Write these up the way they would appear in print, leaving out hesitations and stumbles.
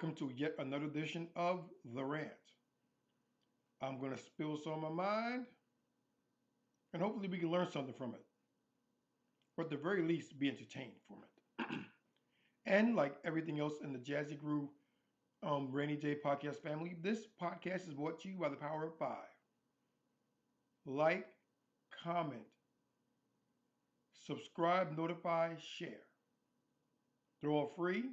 welcome to yet another edition of The Rant. I'm going to spill what's on my mind, and hopefully we can learn something from it, or at the very least, be entertained from it. And like everything else in the Jazzy Groove Rainy Day podcast family, this podcast is brought to you by the Power of Five. Like, comment, subscribe, notify, share. They're all free.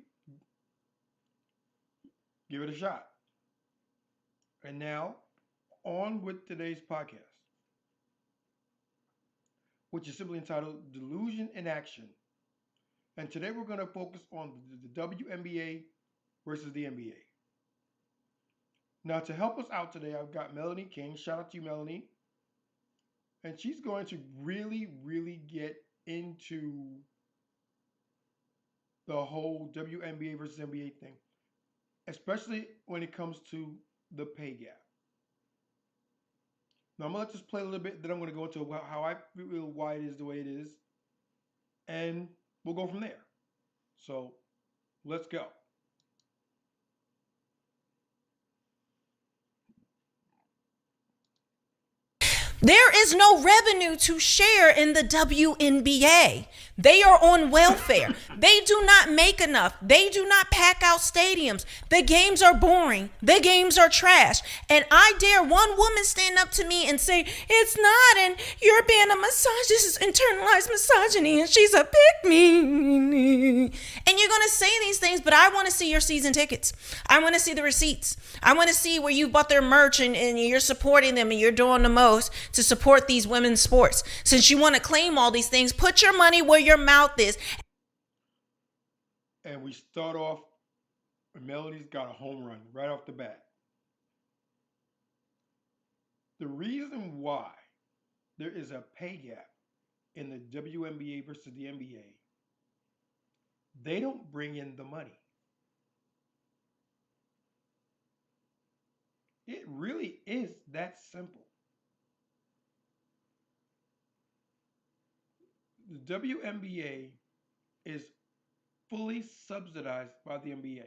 Give it a shot. And now, on with today's podcast, which is simply entitled Delusion in Action. And today we're going to focus on the WNBA versus the NBA. Now, to help us out today, I've got Melanie King. Shout out to you, Melanie. And she's going to really get into the whole WNBA versus NBA thing, especially when it comes to the pay gap. Now, I'm going to let this play a little bit, then I'm going to go into how I feel why it is the way it is, and we'll go from there. So, let's go. There is no revenue to share in the WNBA. They are on welfare. They do not make enough. They do not pack out stadiums. The games are boring. The games are trash. And I dare one woman stand up to me and say, it's not, and you're being a misogynist. This is internalized misogyny, and she's a pick-me. And you're going to say these things, but I want to see your season tickets. I want to see the receipts. I want to see where you bought their merch and you're supporting them and you're doing the most to support these women's sports. Since you want to claim all these things, put your money where your mouth is. And we start off, Melody's got a home run right off the bat. The reason why there is a pay gap in the WNBA versus the NBA, they don't bring in the money. It really is that simple. The WNBA is fully subsidized by the NBA.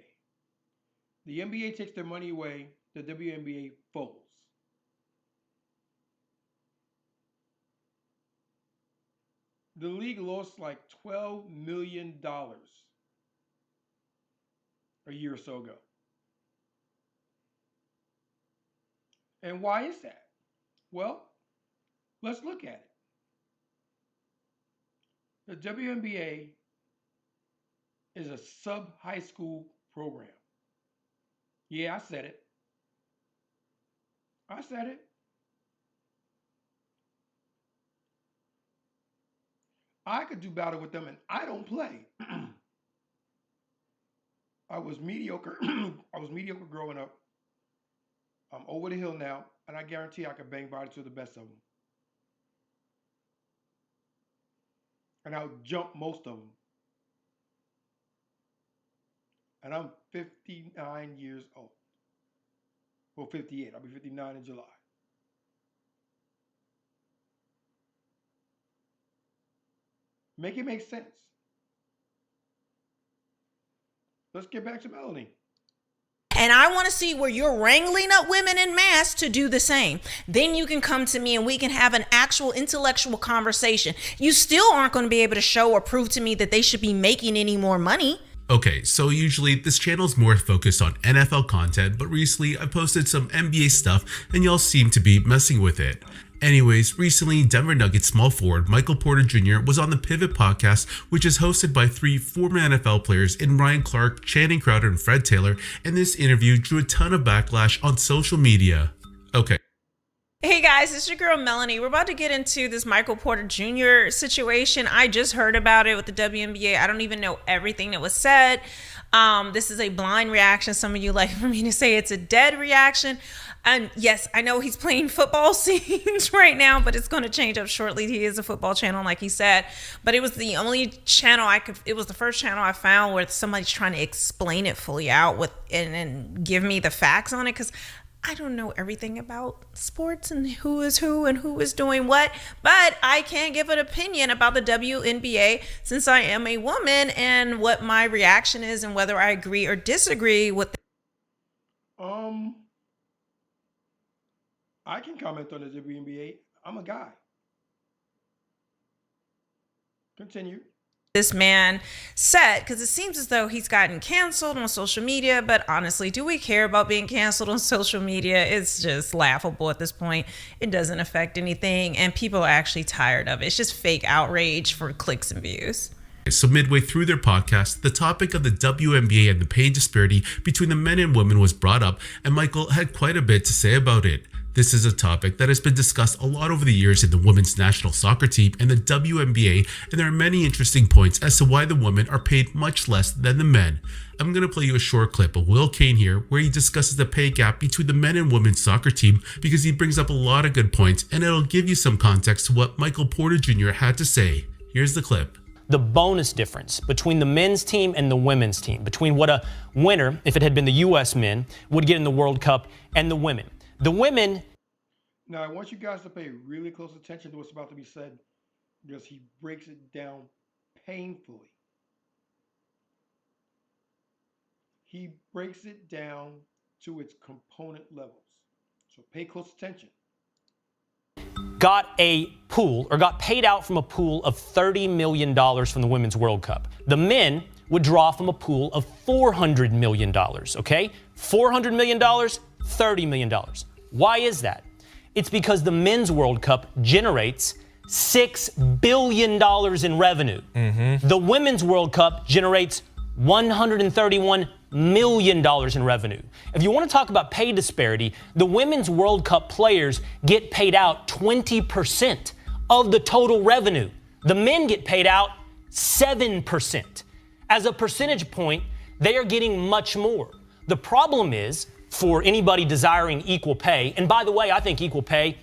The NBA takes their money away, the WNBA folds. The league lost like $12 million a year or so ago. And why is that? Well, let's look at it. The WNBA is a sub-high school program. Yeah, I said it. I could do battle with them, and I don't play. I was mediocre. I was mediocre growing up. I'm over the hill now, and I guarantee I could bang bodies to the best of them. And I'll jump most of them. And I'm 59 years old. Well, 58. I'll be 59 in July. Make it make sense. Let's get back to Melanie. And I want to see where you're wrangling up women in mass to do the same. Then you can come to me and we can have an actual intellectual conversation. You still aren't going to be able to show or prove to me that they should be making any more money. Okay, so usually this channel is more focused on NFL content, but recently I posted some NBA stuff and y'all seem to be messing with it. Anyways, recently Denver Nuggets small forward Michael Porter Jr. was on the Pivot podcast, which is hosted by 3 former NFL players in Ryan Clark, Channing Crowder, and Fred Taylor, and this interview drew a ton of backlash on social media. Okay. Hey guys, it's your girl Melanie. We're about to get into this Michael Porter Jr. situation. I just heard about it with the WNBA. I don't even know everything that was said. This is a blind reaction. Some of you like for me to say it's a dead reaction. And yes, I know he's playing football scenes right now, but it's going to change up shortly. He is a football channel, like he said. But it was the only channel it was the first channel I found where somebody's trying to explain it fully out with and give me the facts on it, because I don't know everything about sports and who is who and who is doing what, but I can give an opinion about the WNBA since I am a woman and what my reaction is and whether I agree or disagree with Um, I can comment on the WNBA. I'm a guy. Continue. This man said, because it seems as though he's gotten canceled on social media, but honestly, do we care about being canceled on social media? It's just laughable at this point. It doesn't affect anything, and people are actually tired of it. It's just fake outrage for clicks and views. So midway through their podcast, the topic of the WNBA and the pay disparity between the men and women was brought up, and Michael had quite a bit to say about it. This is a topic that has been discussed a lot over the years in the women's national soccer team and the WNBA, and there are many interesting points as to why the women are paid much less than the men. I'm going to play you a short clip of Will Kane here where he discusses the pay gap between the men and women's soccer team because he brings up a lot of good points, and it'll give you some context to what Michael Porter Jr. had to say. Here's the clip. The bonus difference between the men's team and the women's team, between what a winner, if it had been the U.S. men, would get in the World Cup and the women. The women... Now, I want you guys to pay really close attention to what's about to be said because he breaks it down painfully. He breaks it down to its component levels. So pay close attention. Got a pool, or got paid out from a pool of $30 million from the Women's World Cup. The men would draw from a pool of $400 million, okay? $400 million, $30 million. Why is that? It's because the Men's World Cup generates $6 billion in revenue. The Women's World Cup generates $131 million in revenue. If you want to talk about pay disparity, the Women's World Cup players get paid out 20% of the total revenue. The men get paid out 7%. As a percentage point, they are getting much more. The problem is, for anybody desiring equal pay, and by the way, I think equal pay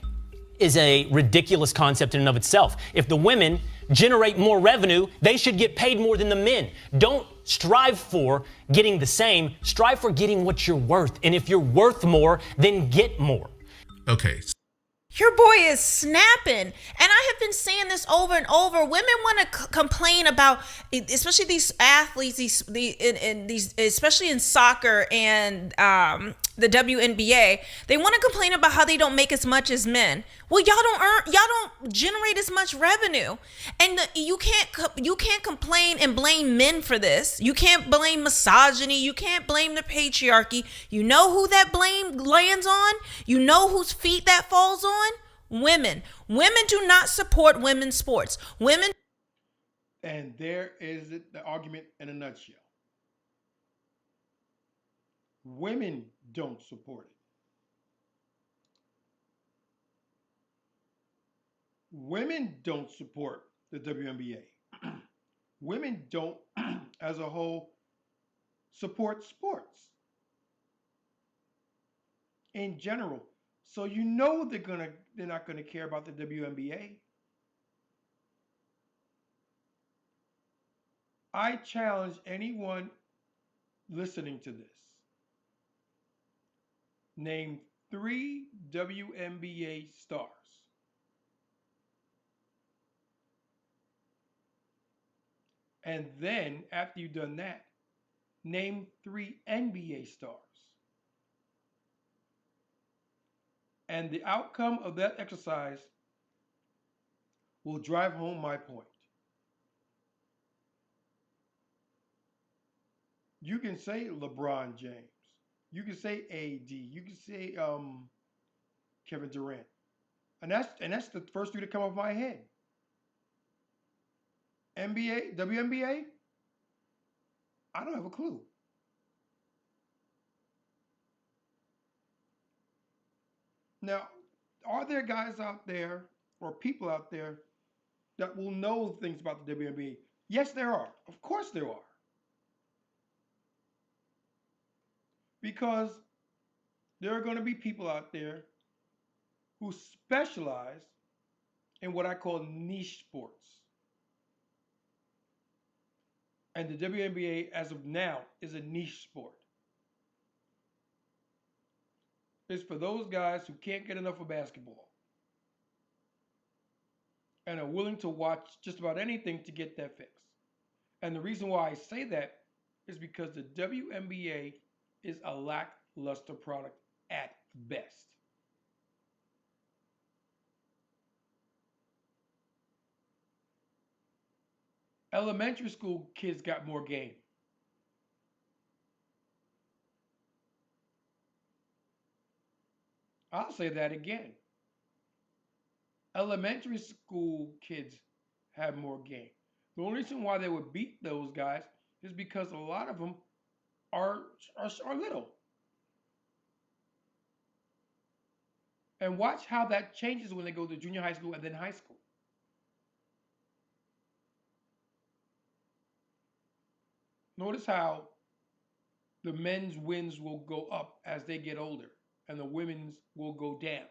is a ridiculous concept in and of itself. If the women generate more revenue, they should get paid more than the men. Don't strive for getting the same, strive for getting what you're worth. And if you're worth more, then get more. Okay. Your boy is snapping. And I have been saying this over and over. Women want to complain about, especially these athletes, these especially in soccer and the WNBA. They want to complain about how they don't make as much as men. Well, y'all don't generate as much revenue, and you can't complain and blame men for this. You can't blame misogyny. You can't blame the patriarchy. You know who that blame lands on? You know whose feet that falls on? Women. Women do not support women's sports. Women. And there is it, the argument in a nutshell. Women don't support it. Women don't support the WNBA. Women don't, as a whole, support sports in general. So you know they're not gonna care about the WNBA. I challenge anyone listening to this. Name 3 WNBA stars. And then, after you've done that, name 3 NBA stars. And the outcome of that exercise will drive home my point. You can say LeBron James. You can say AD. You can say Kevin Durant. And that's the first 3 that come off my head. NBA, WNBA, I don't have a clue. Now, are there guys out there or people out there that will know things about the WNBA? Yes, there are. Of course there are. Because there are going to be people out there who specialize in what I call niche sports. And the WNBA, as of now, is a niche sport. It's for those guys who can't get enough of basketball and are willing to watch just about anything to get that fix. And the reason why I say that is because the WNBA is a lackluster product at best. Elementary school kids got more game. I'll say that again. Elementary school kids have more game. The only reason why they would beat those guys is because a lot of them are, are little. And watch how that changes when they go to junior high school and then high school. Notice how the men's wins will go up as they get older and the women's will go down.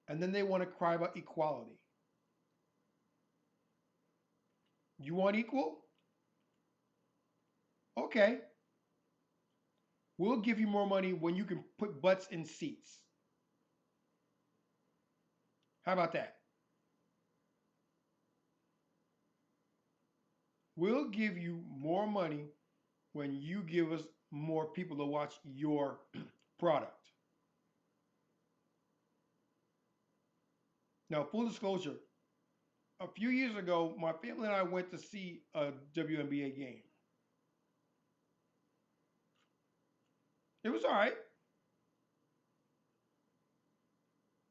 And then they want to cry about equality. You want equal? Okay. We'll give you more money when you can put butts in seats. How about that? We'll give you more money when you give us more people to watch your product. Now, full disclosure, a few years ago, my family and I went to see a WNBA game. It was all right.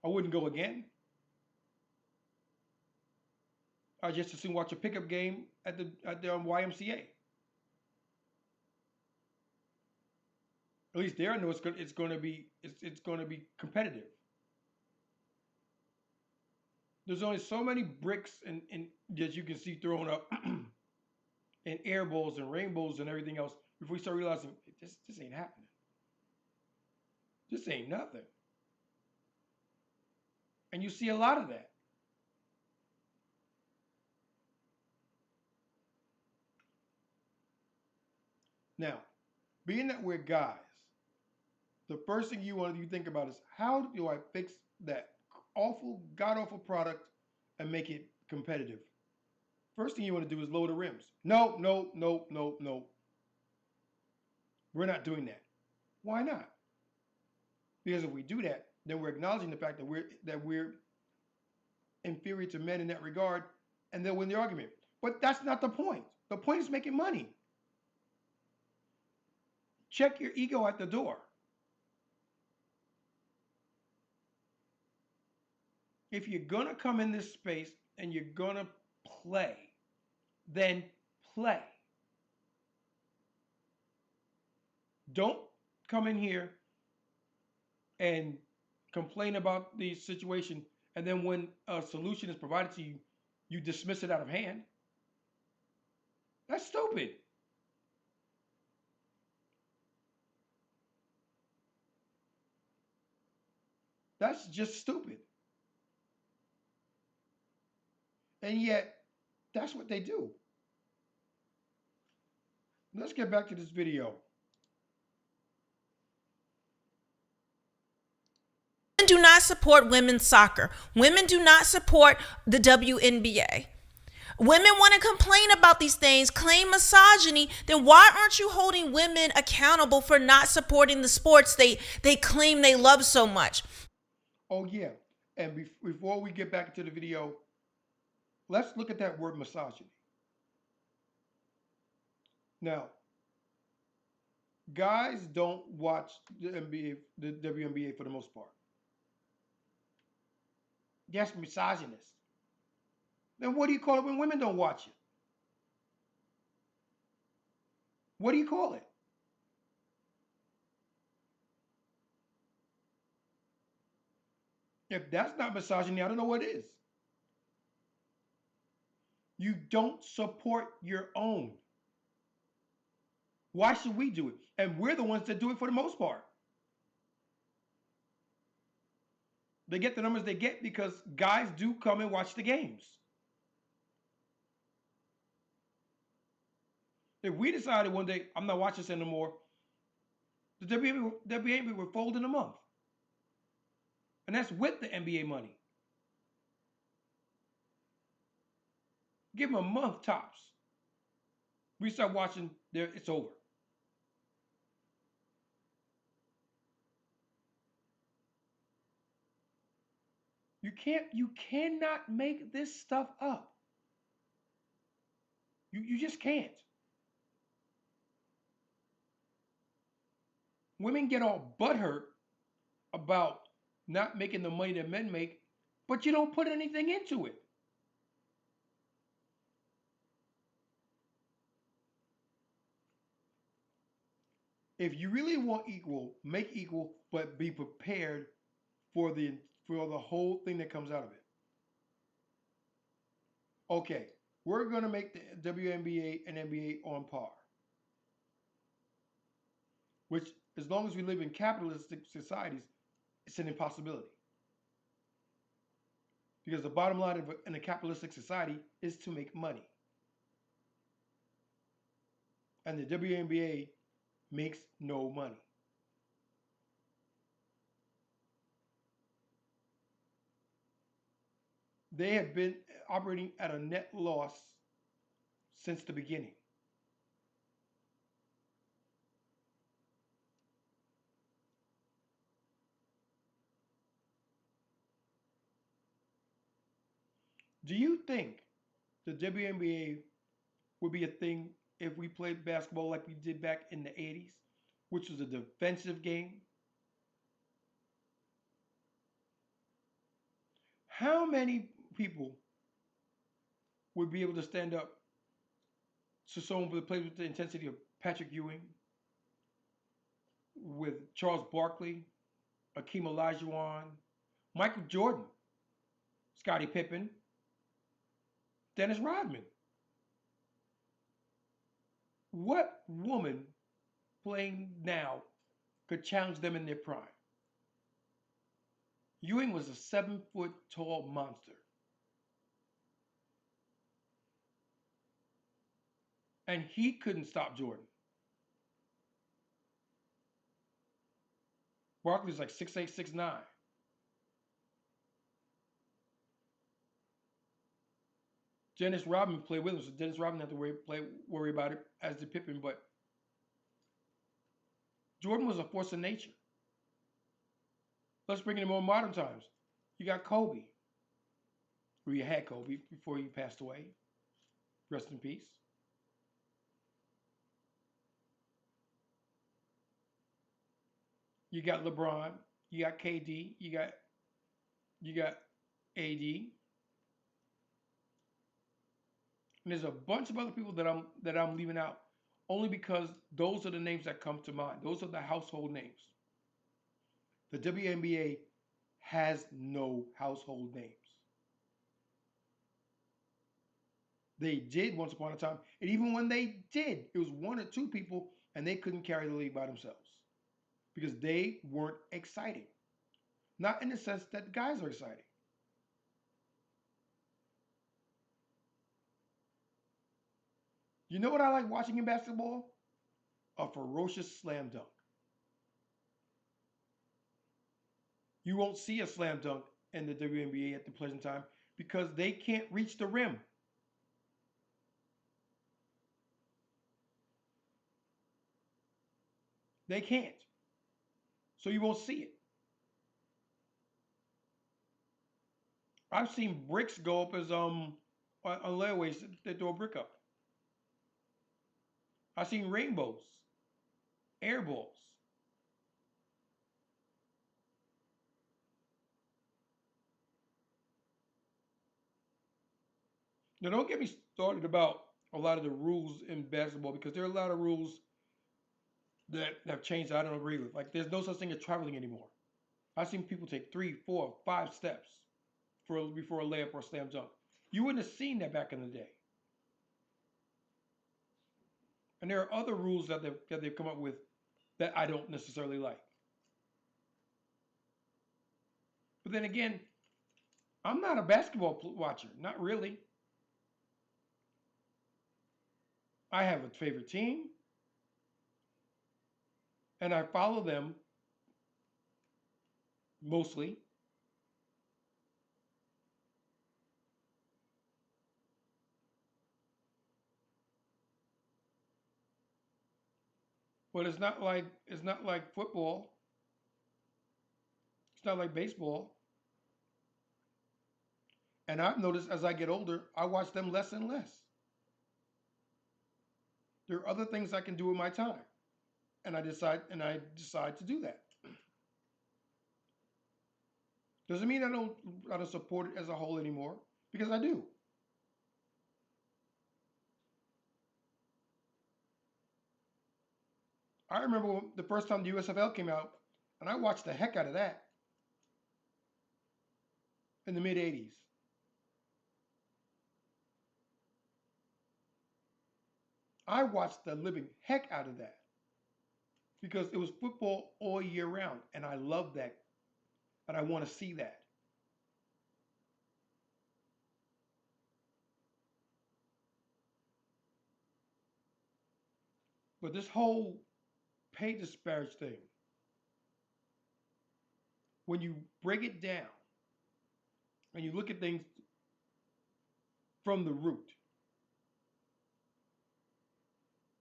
I wouldn't go again. I just as soon watch a pickup game at the YMCA. At least there I know it's going to be competitive. There's only so many bricks and that you can see thrown up and air balls and rainbows and everything else before you start realizing this ain't happening. This ain't nothing. And you see a lot of that. Now, being that we're guys, the first thing you think about is how do I fix that awful, god awful product and make it competitive? First thing you want to do is lower the rims. No, no, no, no, no. We're not doing that. Why not? Because if we do that, then we're acknowledging the fact that we're inferior to men in that regard, and they'll win the argument. But that's not the point. The point is making money. Check your ego at the door. If you're gonna come in this space and you're gonna play, then play. Don't come in here and complain about the situation, and then when a solution is provided to you, you dismiss it out of hand. That's stupid. That's just stupid. And yet, that's what they do. Let's get back to this video. Do not support women's soccer. Women do not support the WNBA. Women want to complain about these things, claim misogyny. Then why aren't you holding women accountable for not supporting the sports they claim they love so much? Oh, yeah. And before we get back into the video, let's look at that word misogyny. Now, guys don't watch the WNBA for the most part. That's misogynist. Then what do you call it when women don't watch it? What do you call it? If that's not misogyny, I don't know what is. You don't support your own. Why should we do it? And we're the ones that do it for the most part. They get the numbers they get because guys do come and watch the games. If we decided one day, I'm not watching this anymore, the WNBA would fold in a month. And that's with the NBA money. Give them a month tops. We start watching, there it's over. You cannot make this stuff up. You just can't. Women get all butthurt about not making the money that men make, but you don't put anything into it. If you really want equal, make equal, but be prepared for the whole thing that comes out of it. Okay, we're gonna make the WNBA and NBA on par. Which, as long as we live in capitalistic societies, it's an impossibility. Because the bottom line in a capitalistic society is to make money. And the WNBA makes no money. They have been operating at a net loss since the beginning. Do you think the WNBA would be a thing if we played basketball like we did back in the 80s, which was a defensive game? How many people would be able to stand up to someone who plays with the intensity of Patrick Ewing, with Charles Barkley, Akeem Olajuwon, Michael Jordan, Scottie Pippen, Dennis Rodman? What woman playing now could challenge them in their prime? Ewing was a 7-foot tall monster. And he couldn't stop Jordan. Barkley's like 6'8", 6'9". Dennis Rodman played with him, so Dennis Rodman had to worry about it, as did Pippen, but Jordan was a force of nature. Let's bring it in more modern times. You got Kobe. Or you had Kobe before he passed away. Rest in peace. You got LeBron. You got KD. You got AD. And there's a bunch of other people that I'm leaving out only because those are the names that come to mind. Those are the household names. The WNBA has no household names. They did once upon a time, and even when they did, it was one or two people, and they couldn't carry the league by themselves because they weren't exciting. Not in the sense that guys are exciting. You know what I like watching in basketball? A ferocious slam dunk. You won't see a slam dunk in the WNBA at the present time because they can't reach the rim. They can't. So you won't see it. I've seen bricks go up as on layaways. They throw a brick up. I've seen rainbows, air balls. Now, don't get me started about a lot of the rules in basketball because there are a lot of rules that have changed that I don't agree with. Like, there's no such thing as traveling anymore. I've seen people take 3, 4, 5 steps before a layup or a slam dunk. You wouldn't have seen that back in the day. And there are other rules that they've come up with that I don't necessarily like. But then again, I'm not a basketball watcher. Not really. I have a favorite team, and I follow them mostly. But it's not like football. It's not like baseball. And I've noticed as I get older, I watch them less and less. There are other things I can do with my time, and I decide to do that. Doesn't mean I don't support it as a whole anymore because I do. I remember the first time the USFL came out, and I watched the heck out of that in the mid '80s. I watched the living heck out of that because it was football all year round, and I love that, and I want to see that. But this whole pay disparage thing, when you break it down and you look at things from the root,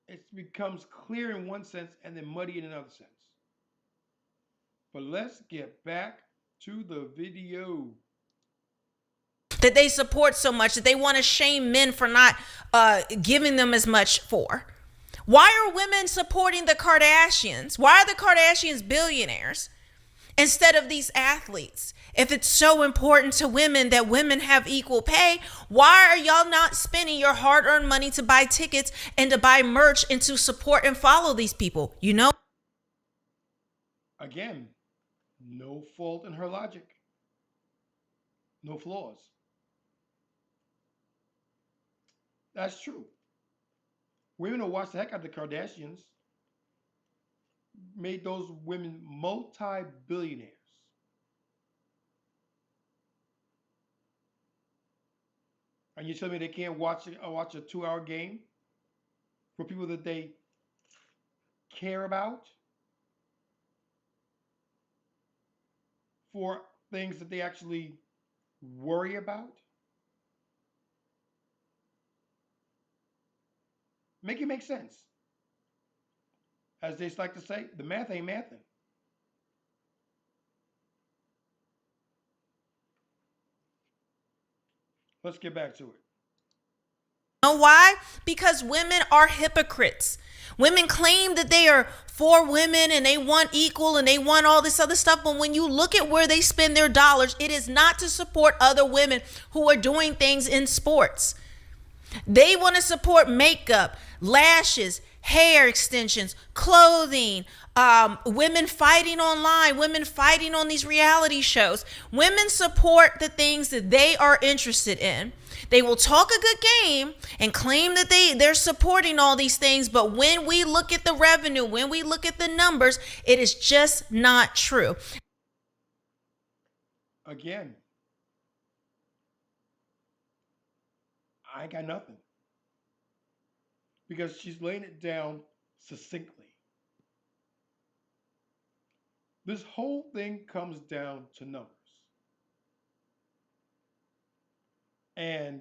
it becomes clear in one sense and then muddy in another sense. But let's get back to the video. That they support so much that they want to shame men for not giving them as much for. Why are women supporting the Kardashians? Why are the Kardashians billionaires instead of these athletes? If it's so important to women that women have equal pay, why are y'all not spending your hard-earned money to buy tickets and to buy merch and to support and follow these people? You know? Again, no fault in her logic, no flaws. That's true. Women who watch the heck out of the Kardashians made those women multi-billionaires. And you tell me they can't watch a 2 hour game for people that they care about, for things that they actually worry about? Make it make sense. As they like to say, the math ain't mathing. Let's get back to it. Know why? Because women are hypocrites. Women claim that they are for women and they want equal and they want all this other stuff. But when you look at where they spend their dollars, it is not to support other women who are doing things in sports. They want to support makeup, lashes, hair extensions, clothing, women fighting online, women fighting on these reality shows. Women support the things that they are interested in. They will talk a good game and claim that they're supporting all these things, but when we look at the revenue, when we look at the numbers, it is just not true. Again, I ain't got nothing because she's laying it down succinctly. This whole thing comes down to numbers. And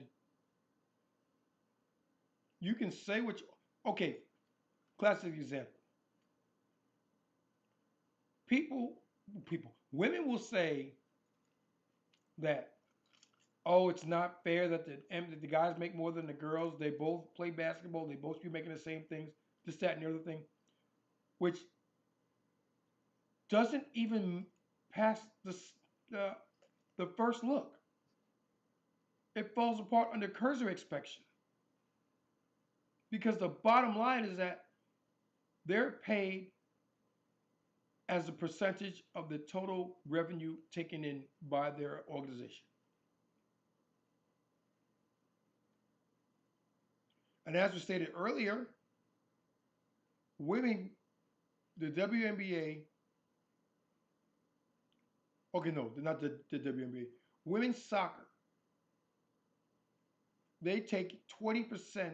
you can say what you, okay, classic example. People, women will say that, oh, it's not fair that the guys make more than the girls. They both play basketball. They both be making the same things, this, that, and the other thing, which doesn't even pass uh, the first look. It falls apart under cursory inspection because the bottom line is that they're paid as a percentage of the total revenue taken in by their organization. And as was stated earlier, women, the WNBA, okay, no, not the WNBA, women's soccer, they take 20%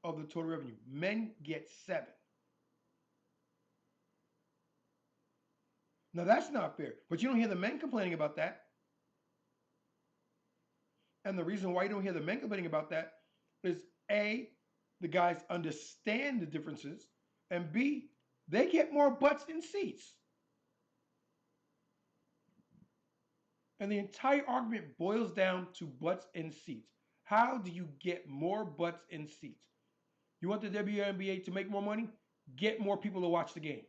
of the total revenue. Men get 7. Now that's not fair, but you don't hear the men complaining about that. And the reason why you don't hear the men complaining about that is A, the guys understand the differences, and B, They get more butts than seats. And the entire argument boils down to butts and seats. How do you get more butts and seats? You want the WNBA to make more money? Get more people to watch the games.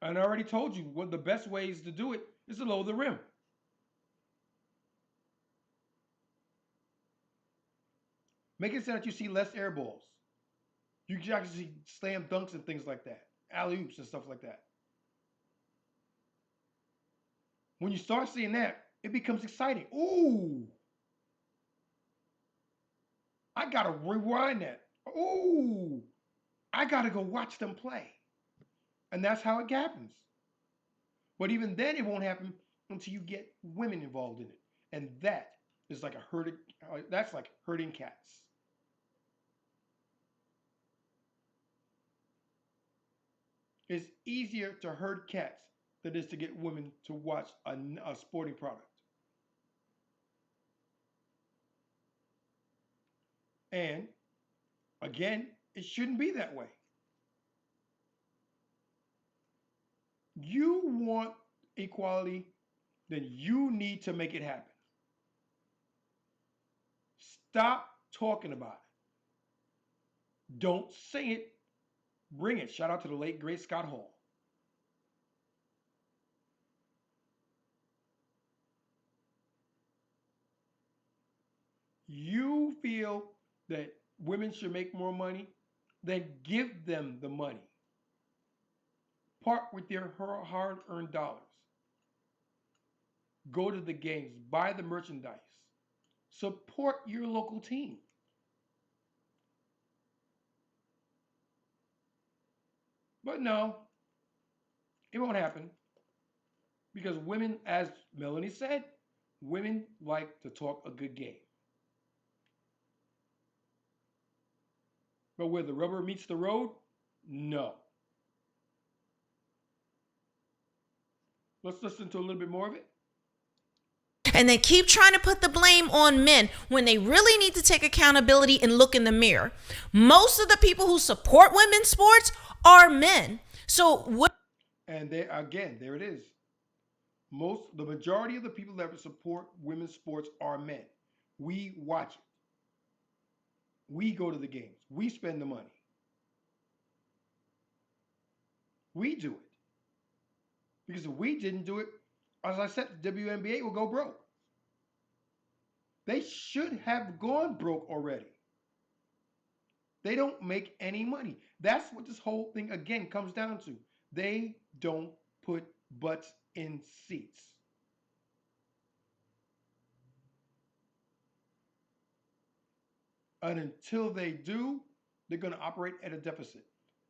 And I already told you one of the best ways to do it is to lower the rim. Make it so that you see less air balls. You can actually see slam dunks and things like that, alley oops and stuff like that. When you start seeing that, it becomes exciting. Ooh, I gotta rewind that. Ooh, I gotta go watch them play. And that's how it happens. But even then, it won't happen until you get women involved in it. And that is like a herding, that's like herding cats. It's easier to herd cats than it is to get women to watch a sporting product. And again, it shouldn't be that way. You want equality, then you need to make it happen. Stop talking about it. Don't say it, bring it. Shout out to the late, great Scott Hall. You feel that women should make more money, then give them the money. Part with their hard earned dollars. Go to the games, buy the merchandise, support your local team. But no, it won't happen because women, as Melanie said, women like to talk a good game. But where the rubber meets the road, no. Let's listen to a little bit more of it. And they keep trying to put the blame on men when they really need to take accountability and look in the mirror. Most of the people who support women's sports are men. So what? And there again, there it is. The majority of the people that support women's sports are men. We watch it. We go to the games. We spend the money. We do it. Because if we didn't do it, as I said, the WNBA will go broke. They should have gone broke already. They don't make any money. That's what this whole thing again comes down to. They don't put butts in seats. And until they do, they're going to operate at a deficit.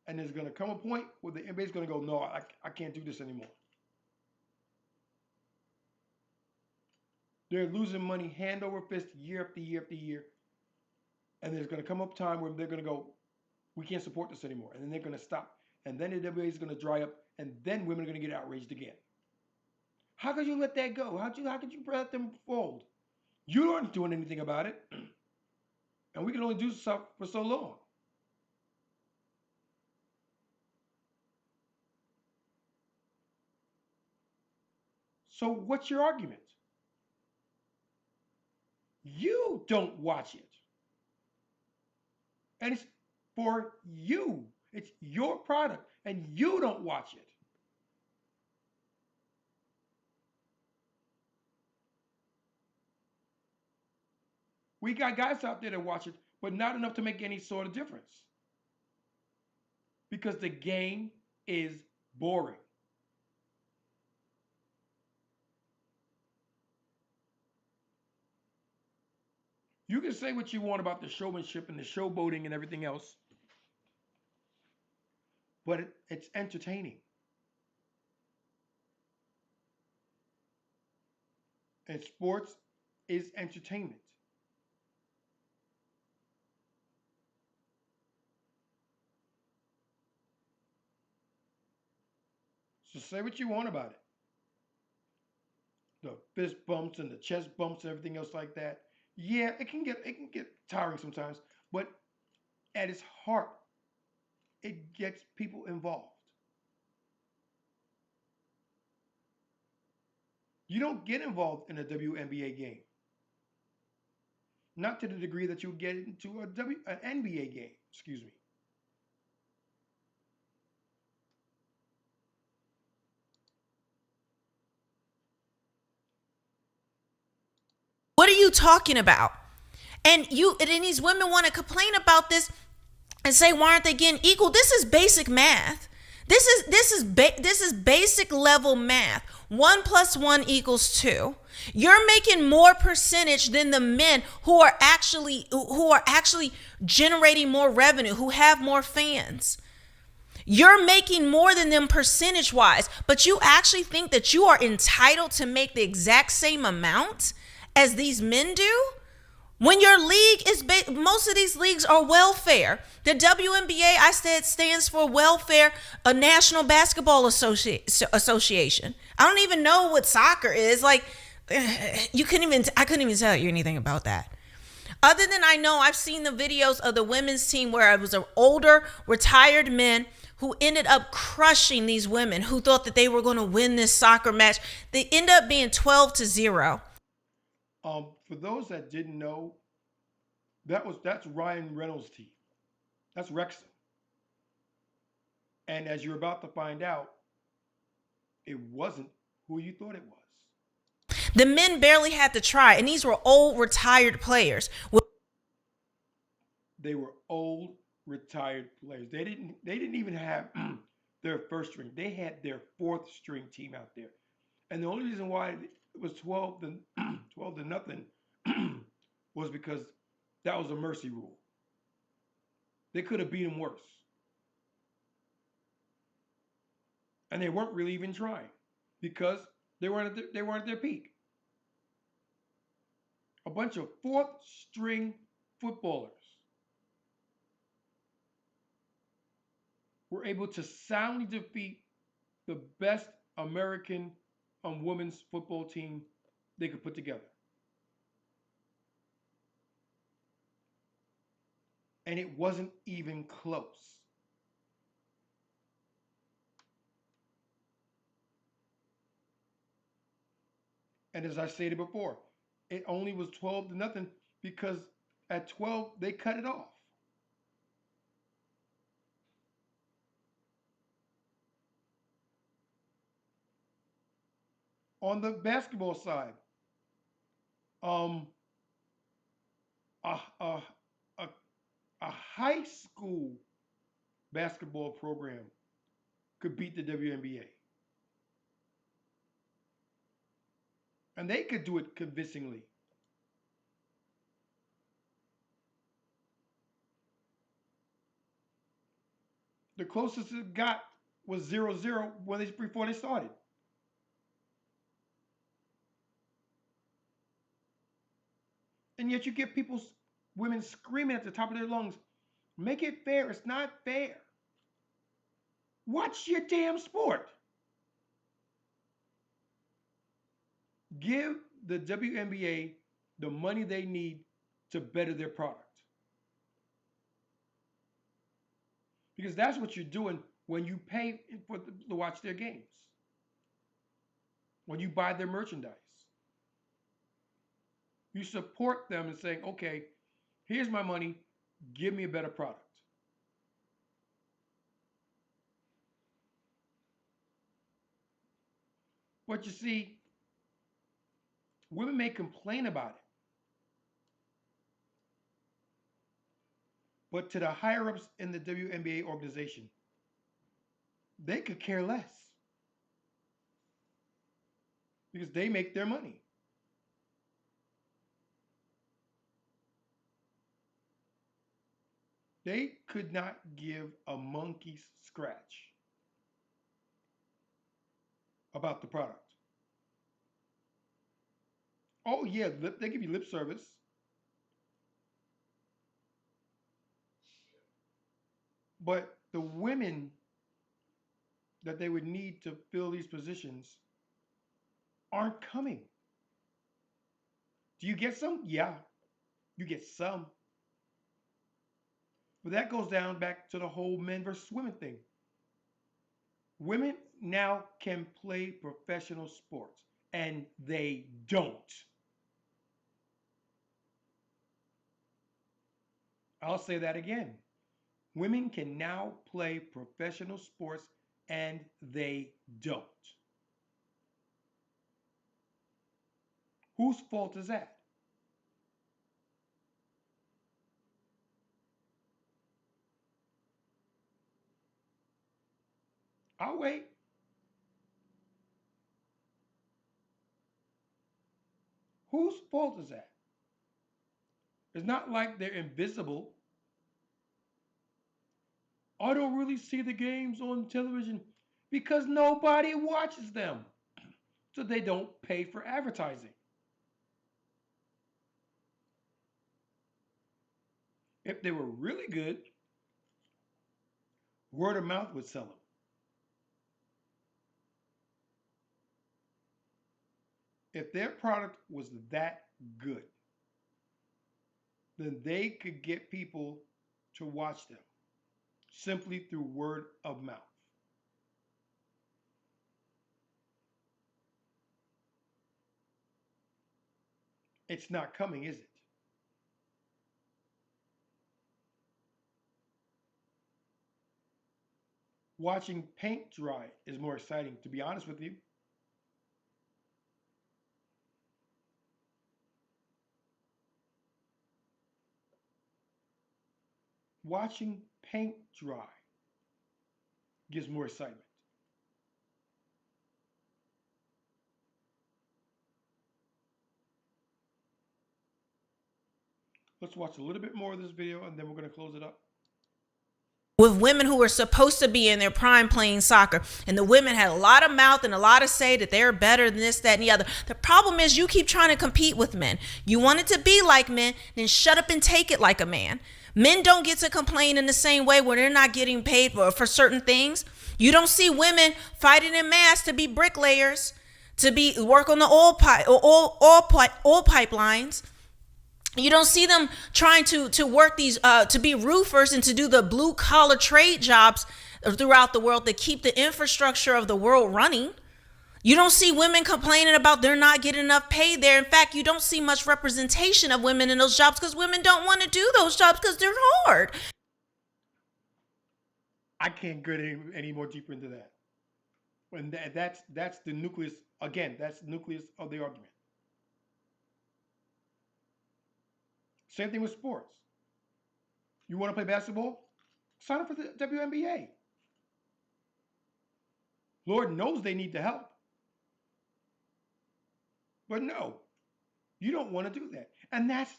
And there's going to come a point where the NBA is going to go, no, I can't do this anymore. They're losing money hand over fist year after year after year. And there's going to come up time where they're going to go, we can't support this anymore. And then they're going to stop. And then the WNBA is going to dry up. And then women are going to get outraged again. How could you let that go? How could you let them fold? You aren't doing anything about it. And we can only do stuff for so long. So what's your argument? You don't watch it. And it's for you. It's your product. And you don't watch it. We got guys out there that watch it, but not enough to make any sort of difference. Because the game is boring. You can say what you want about the showmanship and the showboating and everything else, but it's entertaining. And sports is entertainment. So say what you want about it. The fist bumps and the chest bumps and everything else like that. Yeah, it can get tiring sometimes, but at its heart, it gets people involved. You don't get involved in a WNBA game, not to the degree that you get into an NBA game. Excuse me. What are you talking about? And these women want to complain about this and say, why aren't they getting equal? This is basic math. This is basic level math. 1 + 1 = 2. You're making more percentage than the men who are actually generating more revenue, who have more fans. You're making more than them percentage wise, but you actually think that you are entitled to make the exact same amount as these men do? When your league is, most of these leagues are welfare. The WNBA, I said, stands for Welfare, a National Basketball Association. I don't even know what soccer is. Like, I couldn't even tell you anything about that. Other than I know, I've seen the videos of the women's team where it was an older, retired men who ended up crushing these women who thought that they were going to win this soccer match. They end up being 12-0. For those that didn't know, that's Ryan Reynolds' team. That's Wrexham. And as you're about to find out, it wasn't who you thought it was. The men barely had to try, and these were old, retired players. They were old, retired players. They didn't even have their first string. They had their fourth string team out there. And the only reason why it was 12 to nothing was because that was a mercy rule. They could have beat them worse. And they weren't really even trying because they weren't at their peak. A bunch of fourth string footballers were able to soundly defeat the best American women's football team they could put together. And it wasn't even close. And as I stated before, it only was 12 to nothing because at 12 they cut it off. On the basketball side, a, a, a, a high school basketball program could beat the WNBA. And they could do it convincingly. The closest it got was 0-0 before they started. And yet you get women screaming at the top of their lungs, make it fair. It's not fair. Watch your damn sport. Give the WNBA the money they need to better their product. Because that's what you're doing when you pay to watch their games. When you buy their merchandise. You support them and saying, okay, here's my money, give me a better product. But you see, women may complain about it. But to the higher ups in the WNBA organization, they could care less. Because they make their money. They could not give a monkey's scratch about the product. Oh yeah, they give you lip service. But the women that they would need to fill these positions aren't coming. Do you get some? Yeah, you get some. But that goes down back to the whole men versus women thing. Women now can play professional sports, and they don't. I'll say that again. Women can now play professional sports, and they don't. Whose fault is that? I'll wait. Whose fault is that? It's not like they're invisible. I don't really see the games on television because nobody watches them. So they don't pay for advertising. If they were really good, word of mouth would sell them. If their product was that good, then they could get people to watch them simply through word of mouth. It's not coming, is it? Watching paint dry is more exciting, to be honest with you. Watching paint dry gives more excitement. Let's watch a little bit more of this video and then we're going to close it up. With women who were supposed to be in their prime playing soccer, and the women had a lot of mouth and a lot to say that they're better than this, that, and the other. The problem is you keep trying to compete with men. You want it to be like men, then shut up and take it like a man. Men don't get to complain in the same way when they're not getting paid for certain things. You don't see women fighting in mass to be bricklayers, to be work on the oil pipelines. You don't see them trying to work these to be roofers and to do the blue collar trade jobs throughout the world that keep the infrastructure of the world running. You don't see women complaining about they're not getting enough pay there. In fact, you don't see much representation of women in those jobs because women don't want to do those jobs because they're hard. I can't get any more deeper into that. And that's the nucleus. Again, that's the nucleus of the argument. Same thing with sports. You want to play basketball? Sign up for the WNBA. Lord knows they need the help. But no, you don't want to do that. And that's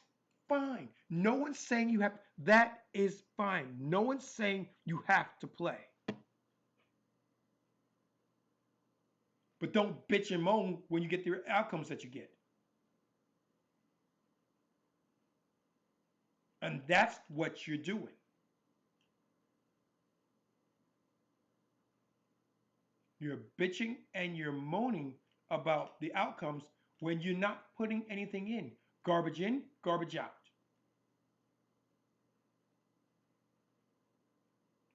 fine. No one's saying you have, that is fine. No one's saying you have to play. But don't bitch and moan when you get the outcomes that you get. And that's what you're doing. You're bitching and you're moaning about the outcomes when you're not putting anything in. Garbage in, garbage out.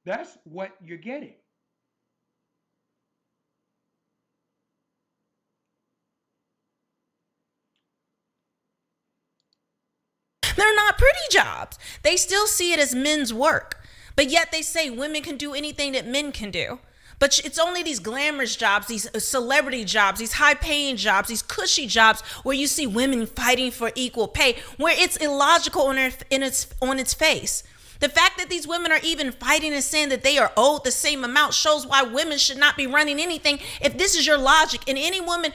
That's what you're getting. They're not pretty jobs. They still see it as men's work, but yet they say women can do anything that men can do. But it's only these glamorous jobs, these celebrity jobs, these high-paying jobs, these cushy jobs where you see women fighting for equal pay, where it's illogical on its face. The fact that these women are even fighting and saying that they are owed the same amount shows why women should not be running anything. If this is your logic, and any woman,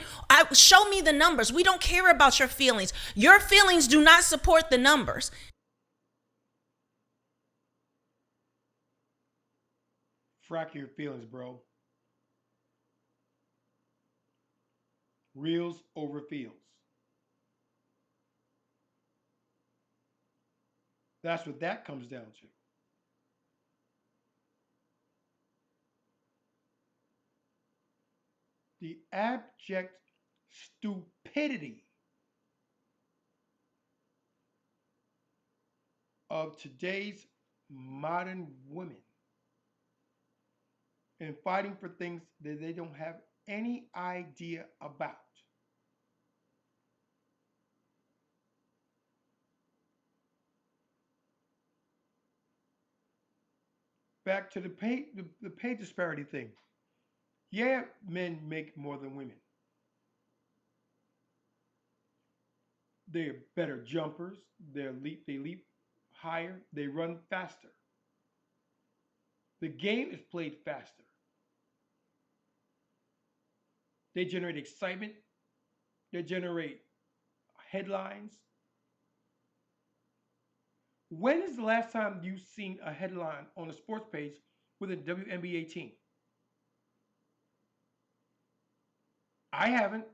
show me the numbers. We don't care about your feelings. Your feelings do not support the numbers. Frack your feelings, bro. Reels over feels. That's what that comes down to. The abject stupidity of today's modern women and fighting for things that they don't have any idea about. Back to the pay disparity thing. Yeah, men make more than women. They're better jumpers. They leap higher. They run faster. The game is played faster. They generate excitement. They generate headlines. When is the last time you've seen a headline on a sports page with a WNBA team? I haven't.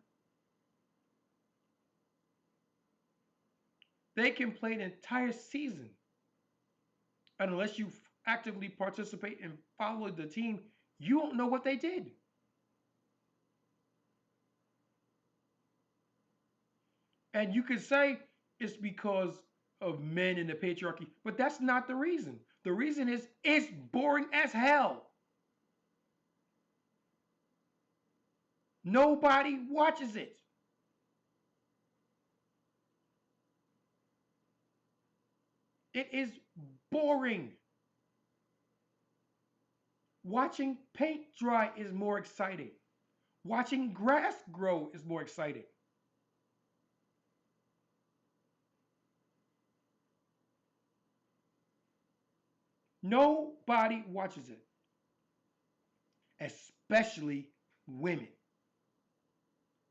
They can play an entire season. And unless you actively participate and follow the team, you don't know what they did. And you could say it's because of men and the patriarchy, but that's not the reason. The reason is it's boring as hell. Nobody watches it. It is boring. Watching paint dry is more exciting. Watching grass grow is more exciting. Nobody watches it, especially women.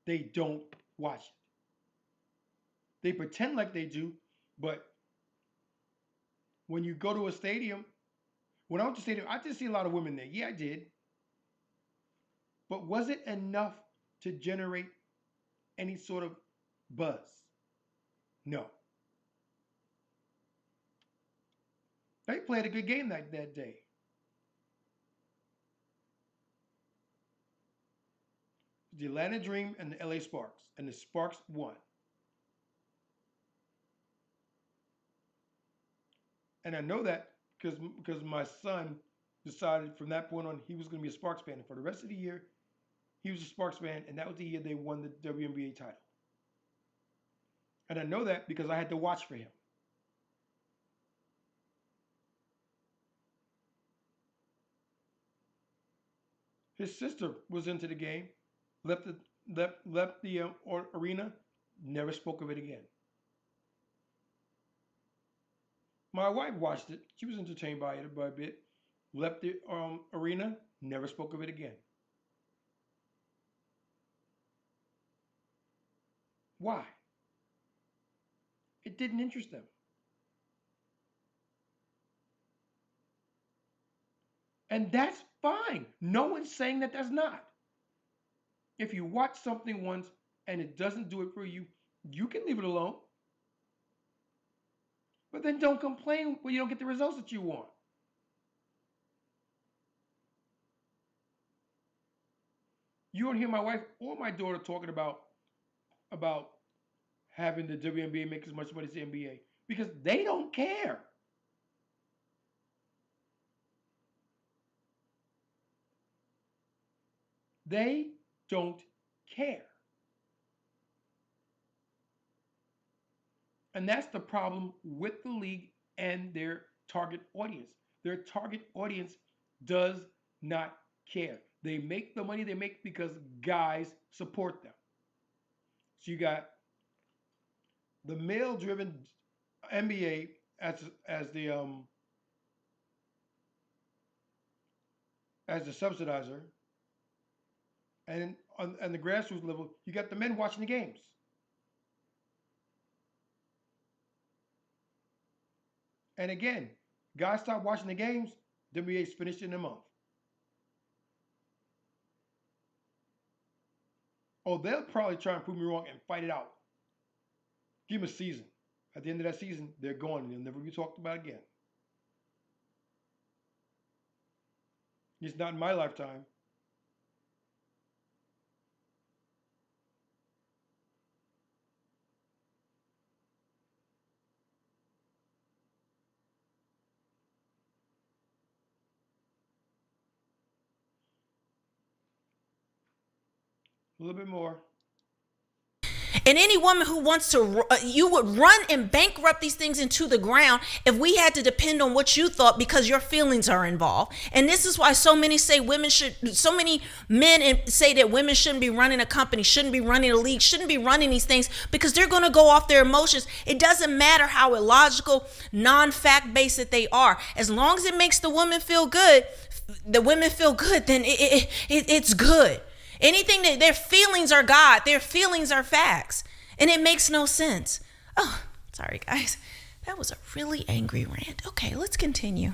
They don't watch it. They pretend like they do, but when you go to a stadium, when I went to stadium, I did see a lot of women there. Yeah, I did. But was it enough to generate any sort of buzz? No. They played a good game that day. The Atlanta Dream and the LA Sparks, and the Sparks won. And I know that because my son decided from that point on he was going to be a Sparks fan. And for the rest of the year, he was a Sparks fan, and that was the year they won the WNBA title. And I know that because I had to watch for him. His sister was into the game, left the arena, never spoke of it again. My wife watched it. She was entertained by it by a bit. Left the arena, never spoke of it again. Why? It didn't interest them. And that's fine. No one's saying that that's not. If you watch something once and it doesn't do it for you, you can leave it alone. But then don't complain when you don't get the results that you want. You don't hear my wife or my daughter talking about having the WNBA make as much money as the NBA because they don't care. They don't care. And that's the problem with the league and their target audience. Their target audience does not care. They make the money they make because guys support them. So you got the male-driven NBA as the subsidizer, and on the grassroots level, you got the men watching the games. And again, guys stop watching the games, WNBA's finished in a month. Oh, they'll probably try and prove me wrong and fight it out. Give them a season. At the end of that season, they're gone and they'll never be talked about again. It's not in my lifetime. A little bit more. And any woman who wants to, you would run and bankrupt these things into the ground if we had to depend on what you thought because your feelings are involved. And this is why so many say women should, so many men say that women shouldn't be running a company, shouldn't be running a league, shouldn't be running these things because they're going to go off their emotions. It doesn't matter how illogical, non-fact based that they are. As long as it makes the women feel good, the women feel good, then it's good. Anything that their feelings are God, their feelings are facts. And it makes no sense. Oh, sorry, guys. That was a really angry rant. Okay, let's continue.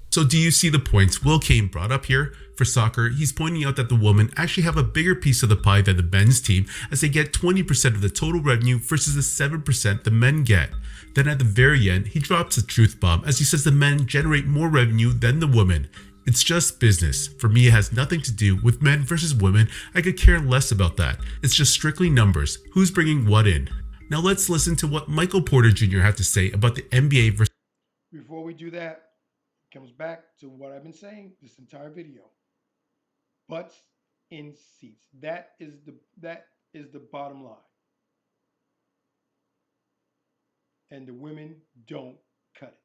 So do you see the points Will Kane brought up here? For soccer, he's pointing out that the women actually have a bigger piece of the pie than the men's team, as they get 20% of the total revenue versus the 7% the men get. Then at the very end, he drops a truth bomb as he says the men generate more revenue than the women. It's just business. For me, it has nothing to do with men versus women. I could care less about that. It's just strictly numbers. Who's bringing what in? Now let's listen to what Michael Porter Jr. had to say about the NBA versus... Before we do that, it comes back to what I've been saying this entire video. Butts in seats. That is the bottom line. And the women don't cut it.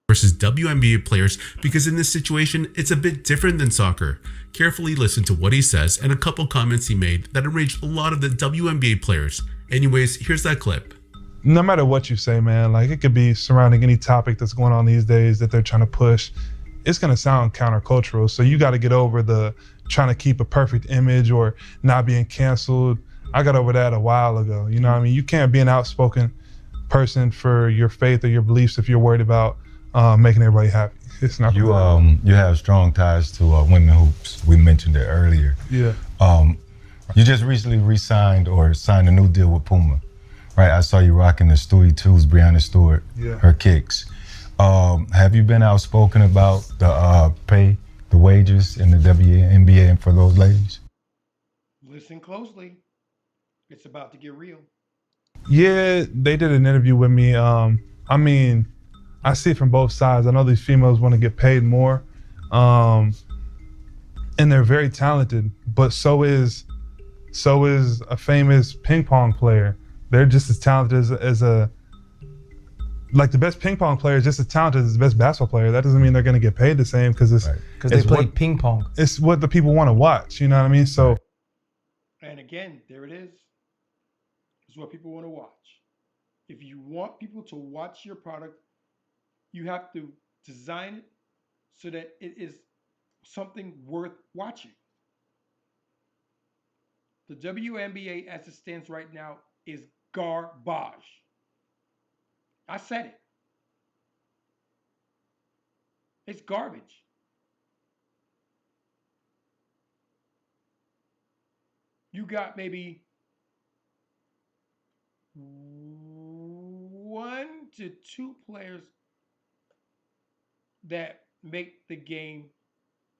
Versus WNBA players, because in this situation, it's a bit different than soccer. Carefully listen to what he says and a couple comments he made that enraged a lot of the WNBA players. Anyways, here's that clip. No matter what you say, man, like it could be surrounding any topic that's going on these days that they're trying to push, it's going to sound countercultural. So you got to get over the trying to keep a perfect image or not being canceled. I got over that a while ago. You know what I mean? You can't be an outspoken person for your faith or your beliefs if you're worried about making everybody happy. It's not you have strong ties to women hoops. We mentioned it earlier. Yeah. You just recently re-signed or signed a new deal with Puma, right? I saw you rocking the Stewie 2s, Breonna Stewart, her kicks. Have you been outspoken about the pay, the wages in the WNBA and for those ladies? Listen closely. It's about to get real. Yeah, they did an interview with me. I mean, I see it from both sides. I know these females want to get paid more, and they're very talented. But so is a famous ping pong player. They're just as talented as like the best ping pong player is just as talented as the best basketball player. That doesn't mean they're going to get paid the same because they play ping pong. It's what the people want to watch. You know what I mean? So, and again, there it is. It's what people want to watch. If you want people to watch your product, you have to design it so that it is something worth watching. The WNBA as it stands right now is garbage. I said it. It's garbage. You got maybe 1 to 2 players that make the game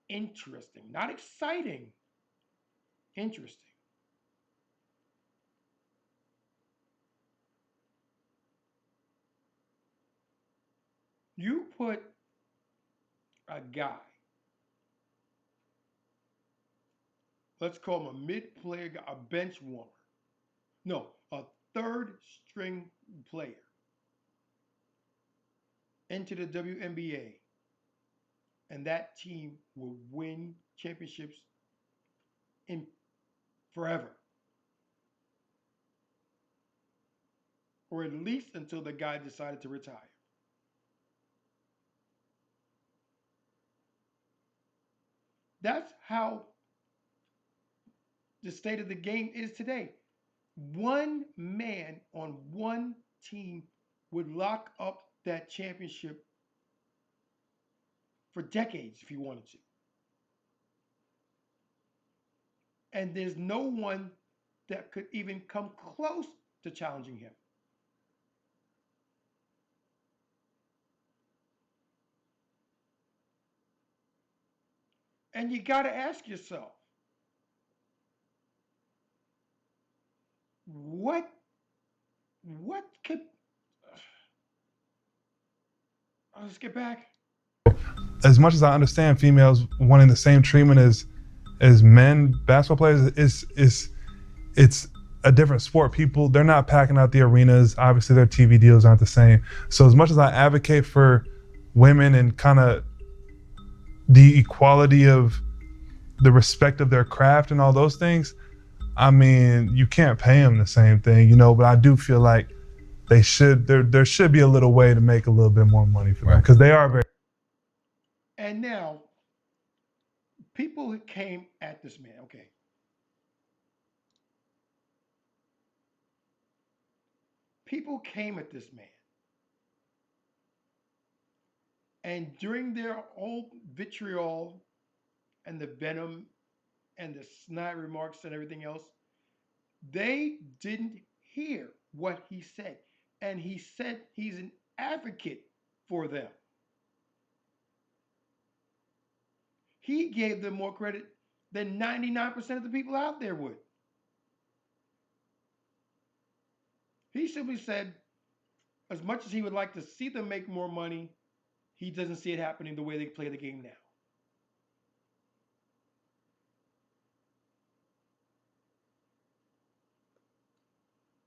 interesting, not exciting, interesting. You put a guy, let's call him a mid-player guy, a bench warmer. No, a third-string player into the WNBA, and that team will win championships in forever, or at least until the guy decided to retire. That's how the state of the game is today. One man on one team would lock up that championship for decades if he wanted to. And there's no one that could even come close to challenging him. And you got to ask yourself, what could, let's get back. as much as I understand females wanting the same treatment as as men basketball players, it's a different sport. People, they're not packing out the arenas. Obviously, their TV deals aren't the same. So as much as I advocate for women and kind of the equality of the respect of their craft and all those things, I mean, you can't pay them the same thing, you know, but I do feel like they should, there should be a little way to make a little bit more money for them, because they are very. And now, people who came at this man, okay. People came at this man. And during their whole vitriol and the venom and the snide remarks and everything else, they didn't hear what he said. And he said he's an advocate for them. He gave them more credit than 99% of the people out there would. He simply said, as much as he would like to see them make more money, he doesn't see it happening the way they play the game now.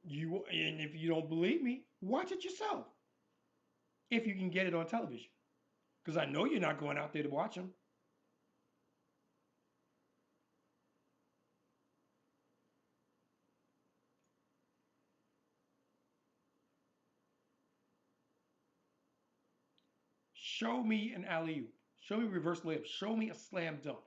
And if you don't believe me, watch it yourself. If you can get it on television. Because I know you're not going out there to watch them. Show me an alley-oop. Show me reverse layup. Show me a slam dunk.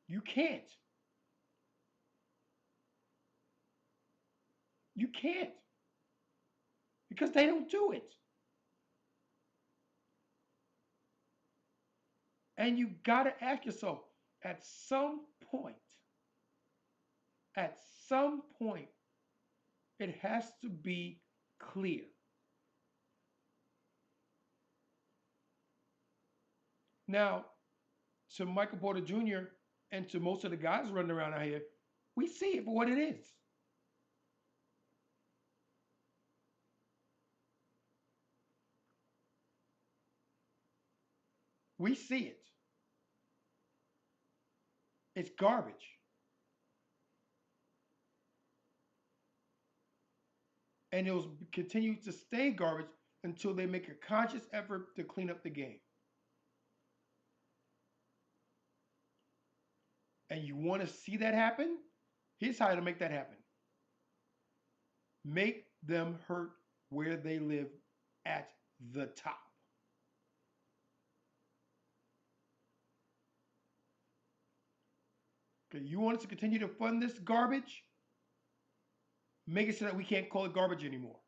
You can't. You can't. Because they don't do it. And you got to ask yourself, at some point, at some point, it has to be clear. Now, to Michael Porter Jr. and to most of the guys running around out here, we see it for what it is. We see it. It's garbage. And it will continue to stay garbage until they make a conscious effort to clean up the game. And you want to see that happen? Here's how to make that happen. Make them hurt where they live at the top. Okay, you want us to continue to fund this garbage? Make it so that we can't call it garbage anymore.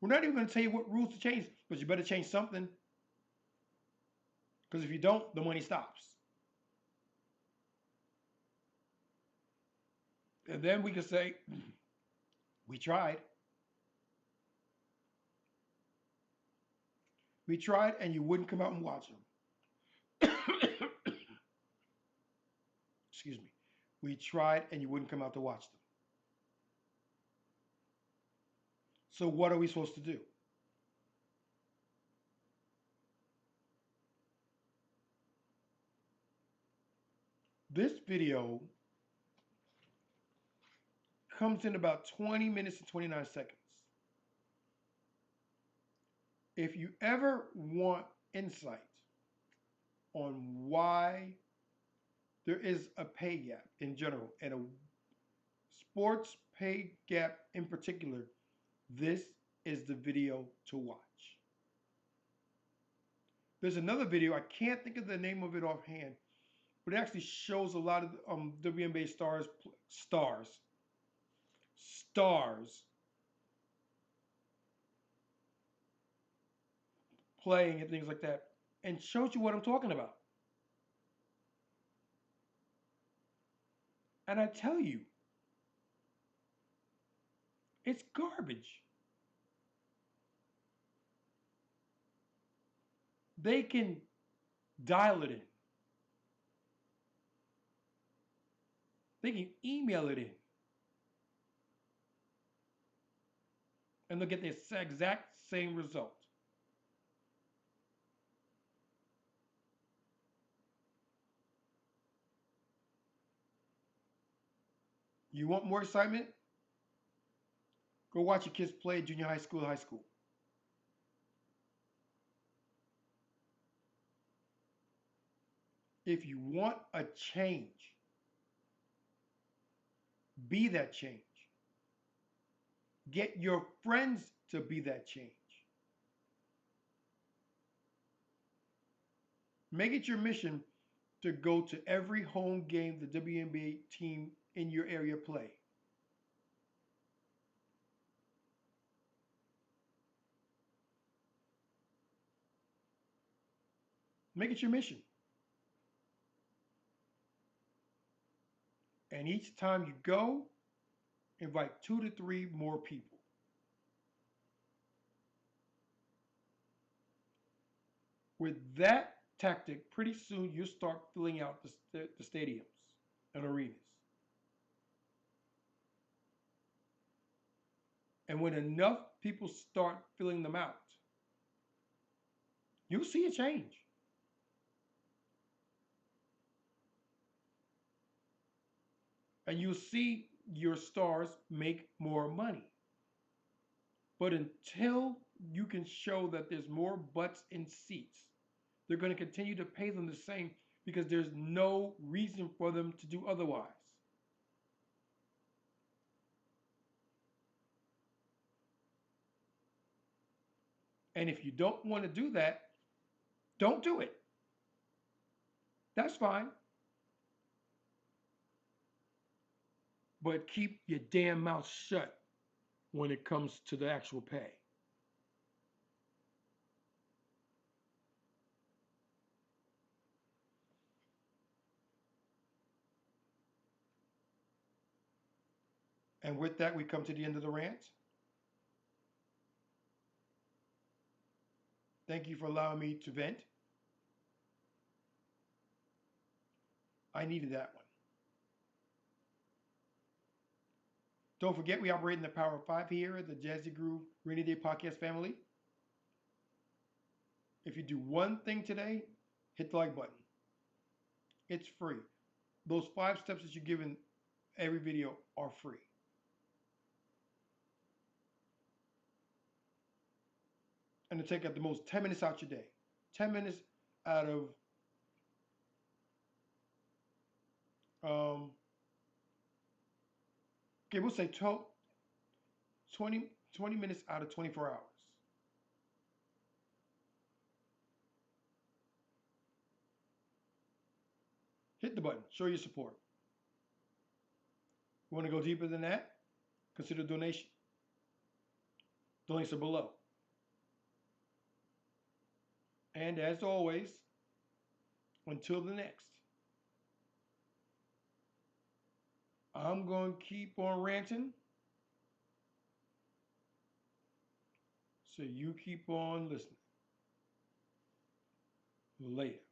We're not even going to tell you what rules to change, but you better change something. Because if you don't, the money stops. And then we can say, we tried. We tried and you wouldn't come out and watch them. Excuse me. We tried and you wouldn't come out to watch them. So what are we supposed to do? This video comes in about 20 minutes and 29 seconds. If you ever want insight on why there is a pay gap in general and a sports pay gap in particular, this is the video to watch. There's another video, I can't think of the name of it offhand, but it actually shows a lot of WNBA stars playing and things like that, and shows you what I'm talking about. And I tell you, it's garbage. They can dial it in. They can email it in. And they'll get the exact same result. You want more excitement? Go watch your kids play junior high school. If you want a change, be that change. Get your friends to be that change. Make it your mission to go to every home game the WNBA team in your area play. Make it your mission. And each time you go, invite 2 to 3 more people. With that tactic, pretty soon you'll start filling out the stadiums and arenas. And when enough people start filling them out, you'll see a change. And you'll see your stars make more money. But until you can show that there's more butts in seats, they're going to continue to pay them the same because there's no reason for them to do otherwise. And if you don't want to do that, don't do it. That's fine. But keep your damn mouth shut when it comes to the actual pay. And with that, we come to the end of the rant. Thank you for allowing me to vent. I needed that one. Don't forget, we operate in the Power of 5 here at the Jazzy Groove Rainy Day Podcast family. If you do one thing today, hit the like button. It's free. Those 5 steps that you give in every video are free. And to take at the most 10 minutes out your day. 10 minutes out of okay, we'll say 20 minutes out of 24 hours. Hit the button. Show your support. You want to go deeper than that? Consider donation. The links are below. And as always, until the next, I'm going to keep on ranting. So you keep on listening. Later.